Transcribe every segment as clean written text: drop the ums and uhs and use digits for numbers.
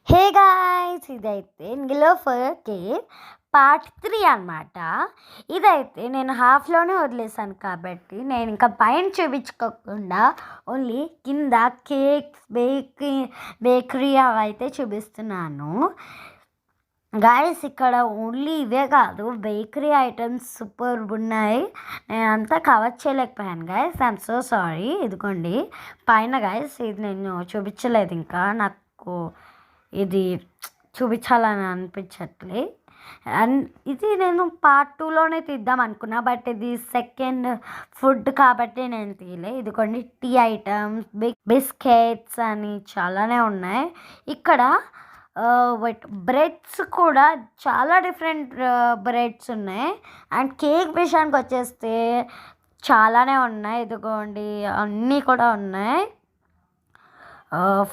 Hey guys! ఇదైతే Niloufer cave part 3 అనమాట. ఇదైతే నేను హాఫ్‌లోనే వదిలేసాను కాబట్టి, నేను ఇంకా పైన చూపించుకోకుండా ఓన్లీ కింద కేక్స్, బేకరీ అవైతే చూపిస్తున్నాను. గాయ్స్ ఇక్కడ ఓన్లీ ఇవే కాదు, బేకరీ ఐటమ్స్ సూపర్‌గున్నాయి. నేనంతా కవర్ చేయలేకపోయాను గాయ్స్. I'm so sorry. ఇదిగోండి పైన గాయ్స్, ఇది నేను చూపించలేదు ఇంకా. నాకు ఇది చూపించాలని అనిపించట్లే. అండ్ ఇది నేను పార్ట్ 2లోనే తీద్దాం అనుకున్నా, బట్ ఇది సెకండ్ ఫుడ్ కాబట్టి నేను తీయలే. ఇదిగోండి టీ ఐటమ్స్, బిస్కెట్స్ అని చాలానే ఉన్నాయి. ఇక్కడ బ్రెడ్స్ కూడా చాలా డిఫరెంట్ బ్రెడ్స్ ఉన్నాయి. అండ్ కేక్ విషయానికి వచ్చేస్తే చాలానే ఉన్నాయి. ఇదిగోండి అన్నీ కూడా ఉన్నాయి.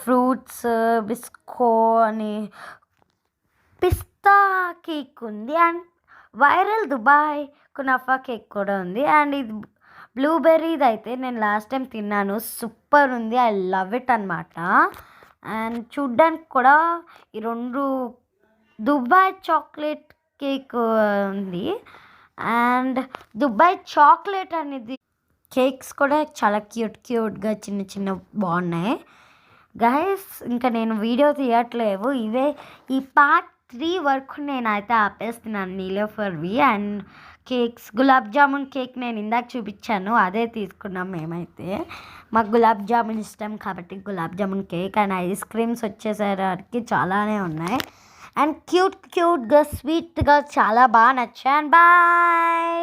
ఫ్రూట్స్, బిస్కో అని పిస్తా కేక్ ఉంది. And viral Dubai kunafa cake కూడా ఉంది. అండ్ ఇది బ్లూబెర్రీది అయితే నేను లాస్ట్ టైం తిన్నాను, సూపర్ ఉంది. ఐ లవ్ ఇట్ అనమాట. అండ్ చూడ్డానికి కూడా ఈ రెండు దుబాయ్ చాక్లెట్ కేక్ ఉంది. అండ్ దుబాయ్ చాక్లెట్ అనేది కేక్స్ కూడా చాలా క్యూట్గా చిన్న చిన్న బాగున్నాయి గైస్. ఇంకా నేను వీడియో తీయట్లేవు, ఇవే ఈ పార్ట్ 3 వరకు నేనైతే ఆపేస్తున్నాను నిలోఫర్వి. And cakes, gulab jamun cake నేను ఇందాక చూపించాను, అదే తీసుకున్నాం మేమైతే. మాకు గులాబ్ జామున్ ఇష్టం కాబట్టి gulab jamun cake. And ice creams వచ్చేసరికి చాలానే ఉన్నాయి. అండ్ క్యూట్గా స్వీట్గా చాలా బాగా నచ్చాయి. And bye.